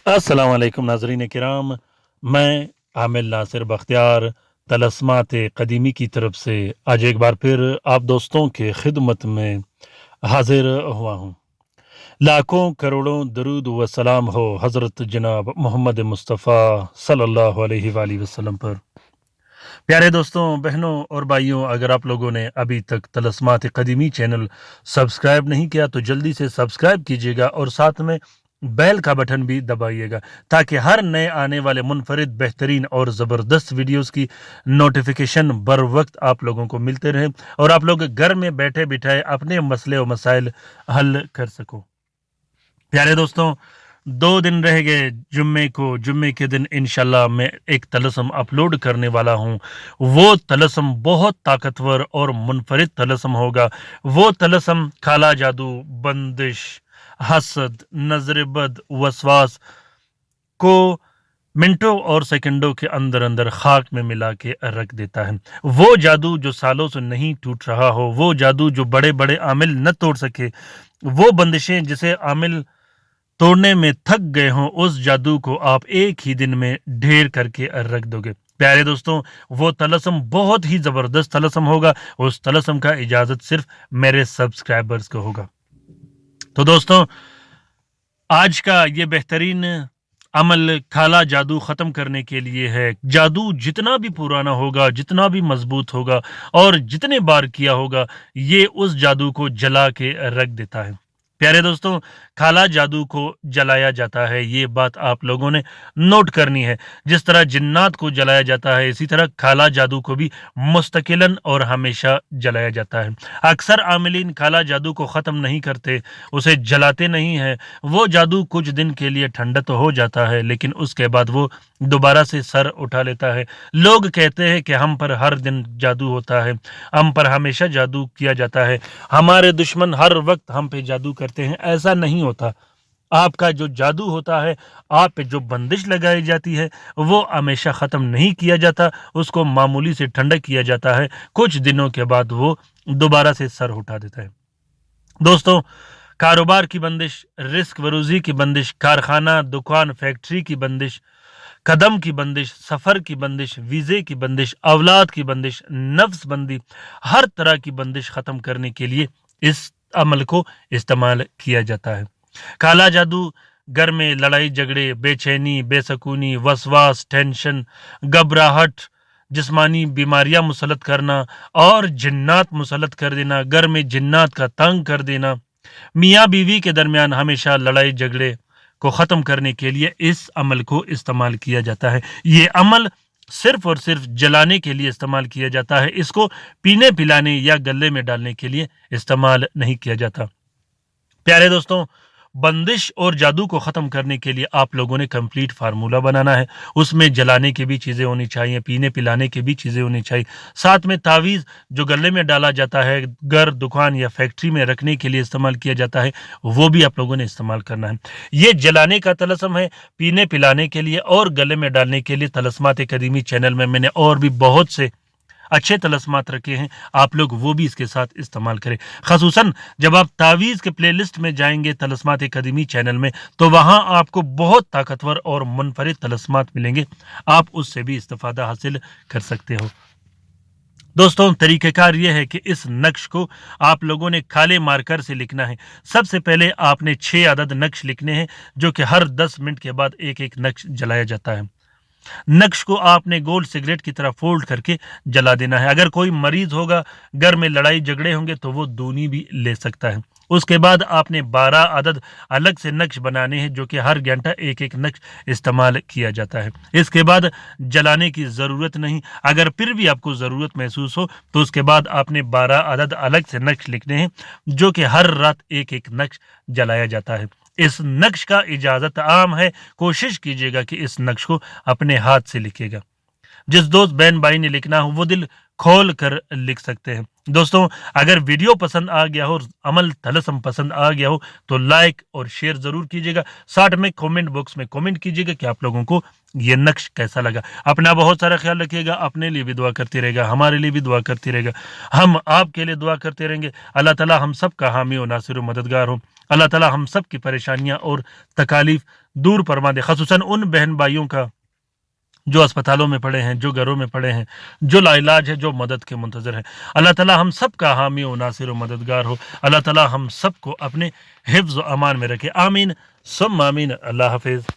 अस्सलाम वालेकुम नाज़रीन किराम। मैं आमिर नासिर बख्तियार तलस्मात क़दीमी की तरफ से आज एक बार फिर आप दोस्तों के खिदमत में हाजिर हुआ हूँ। लाखों करोड़ों दरूद व सलाम हो हज़रत जनाब मोहम्मद मुस्तफ़ा सल्लल्लाहु अलैहि वसल्लम पर। प्यारे दोस्तों, बहनों और भाइयों, अगर आप लोगों ने अभी तक तलस्मात क़दीमी चैनल सब्सक्राइब नहीं किया तो जल्दी से सब्सक्राइब कीजिएगा और साथ में बेल का बटन भी दबाइएगा ताकि हर नए आने वाले मुनफरिद बेहतरीन और ज़बरदस्त वीडियोस की नोटिफिकेशन बर वक्त आप लोगों को मिलते रहें और आप लोग घर में बैठे बिठाए अपने मसले और मसाइल हल कर सको। प्यारे दोस्तों, 2 दिन रह गए जुम्मे को। जुम्मे के दिन इंशाल्लाह मैं एक तलस्म अपलोड करने वाला हूँ। वो तलस्म बहुत ताकतवर और मुनफरिद तलस्म होगा। वो तलस्म काला जादू, बंदिश, हसद, नजर बद, वसवास को मिनटों और सेकंडों के अंदर अंदर खाक में मिला के रख देता है। वो जादू जो सालों से नहीं टूट रहा हो, वो जादू जो बड़े बड़े आमिल न तोड़ सके, वो बंदिशें जिसे आमिल तोड़ने में थक गए हों, उस जादू को आप एक ही दिन में ढेर करके रख दोगे। प्यारे दोस्तों, वो तलस्म बहुत ही जबरदस्त तलस्म होगा। उस तलस्म का इजाजत सिर्फ मेरे सब्सक्राइबर्स को होगा। तो दोस्तों, आज का ये बेहतरीन अमल काला जादू ख़त्म करने के लिए है। जादू जितना भी पुराना होगा, जितना भी मजबूत होगा और जितने बार किया होगा, ये उस जादू को जला के रख देता है। प्यारे दोस्तों, काला जादू को जलाया जाता है, ये बात आप लोगों ने नोट करनी है। जिस तरह जिन्नात को जलाया जाता है, इसी तरह काला जादू को भी मुस्तकिलन और हमेशा जलाया जाता है। अक्सर आमिलीन काला जादू को ख़त्म नहीं करते, उसे जलाते नहीं हैं। वो जादू कुछ दिन के लिए ठंडा तो हो जाता है, लेकिन उसके बाद वो दोबारा से सर उठा लेता है। लोग कहते हैं कि हम पर हर दिन जादू होता है, हम पर हमेशा जादू किया जाता है, हमारे दुश्मन हर वक्त हम पे जादू करते हैं। ऐसा नहीं होता। आपका जो जादू होता है, आप पे जो बंदिश लगाई जाती है, वो हमेशा ख़त्म नहीं किया जाता। उसको मामूली से ठंडा किया जाता है, कुछ दिनों के बाद वो दोबारा से सर उठा देता है। दोस्तों, कारोबार की बंदिश, रिस्क वरूजी की बंदिश, कारखाना, दुकान, फैक्ट्री की बंदिश, कदम की बंदिश, सफ़र की बंदिश, वीज़े की बंदिश, औलाद की बंदिश, नफ्स बंदी, हर तरह की बंदिश ख़त्म करने के लिए इस अमल को इस्तेमाल किया जाता है। काला जादू घर में लड़ाई झगड़े, बेचैनी, बेसकूनी, वसवास, टेंशन, घबराहट, जिस्मानी बीमारियां मुसलत करना और जिन्नात मुसलत कर देना, घर में जिन्नात का तंग कर देना, मियाँ बीवी के दरमियान हमेशा लड़ाई झगड़े को ख़त्म करने के लिए इस अमल को इस्तेमाल किया जाता है। ये अमल सिर्फ और सिर्फ जलाने के लिए इस्तेमाल किया जाता है। इसको पीने पिलाने या गले में डालने के लिए इस्तेमाल नहीं किया जाता। प्यारे दोस्तों, बंदिश और जादू को ख़त्म करने के लिए आप लोगों ने कंप्लीट फार्मूला बनाना है। उसमें जलाने की भी चीज़ें होनी चाहिए, पीने पिलाने की भी चीज़ें होनी चाहिए। साथ में तावीज़ जो गले में डाला जाता है, घर, दुकान या फैक्ट्री में रखने के लिए इस्तेमाल किया जाता है, वो भी आप लोगों ने इस्तेमाल करना है। ये जलाने का तलस्म है। पीने पिलाने के लिए और गले में डालने के लिए तलस्मात कदीमी चैनल में मैंने और भी बहुत से अच्छे तलस्मात रखे हैं, आप लोग वो भी इसके साथ इस्तेमाल करें। ख़ुसूसन जब आप तावीज़ के प्लेलिस्ट में जाएंगे तलस्मात कदीमी चैनल में, तो वहाँ आपको बहुत ताकतवर और मुनफरिद तलस्मात मिलेंगे, आप उससे भी इस्तिफ़ादा हासिल कर सकते हो। दोस्तों, तरीक़ेकार ये है कि इस नक्श को आप लोगों ने काले मार्कर से लिखना है। सबसे पहले आपने 6 अदद नक्श लिखने हैं, जो कि हर 10 मिनट के बाद एक एक नक्श जलाया जाता है। नक्श को आपने गोल सिगरेट की तरह फोल्ड करके जला देना है। अगर कोई मरीज होगा, घर में लड़ाई झगड़े होंगे, तो वो दूनी भी ले सकता है। उसके बाद आपने 12 अदद अलग से नक्श बनाने हैं, जो कि हर घंटा एक एक नक्श इस्तेमाल किया जाता है। इसके बाद जलाने की ज़रूरत नहीं। अगर फिर भी आपको ज़रूरत महसूस हो तो उसके बाद आपने 12 अदद अलग से नक्श लिखने हैं, जो कि हर रात एक एक नक्श जलाया जाता है। इस नक्श का इजाज़त आम है, कोशिश कीजिएगा कि इस नक्श को अपने हाथ से लिखिएगा। جس دوست بہن بھائی نے لکھنا ہو وہ دل کھول کر لکھ سکتے ہیں۔ دوستوں اگر ویڈیو پسند آ گیا ہو اور عمل طلسم پسند آ گیا ہو تو لائک اور شیئر ضرور کیجیے گا، ساتھ میں کومنٹ باکس میں کومنٹ کیجیے گا کہ آپ لوگوں کو یہ نقش کیسا لگا۔ اپنا بہت سارا خیال رکھیے گا، اپنے لیے بھی دعا کرتے رہے گا، ہمارے لیے بھی دعا کرتے رہے گا، ہم آپ کے لیے دعا کرتے رہیں گے۔ اللہ تعالیٰ ہم سب کا حامی و ناصر و مددگار ہو، اللہ تعالیٰ ہم سب کی پریشانیاں اور تکالیف دور فرما دے، خصوصاً ان بہن بھائیوں کا جو اسپتالوں میں پڑے ہیں، جو گھروں میں پڑے ہیں، جو لا علاج ہے، جو مدد کے منتظر ہیں۔ اللہ تعالیٰ ہم سب کا حامی و ناصر و مددگار ہو، اللہ تعالیٰ ہم سب کو اپنے حفظ و امان میں رکھے، آمین ثم آمین۔ اللہ حافظ۔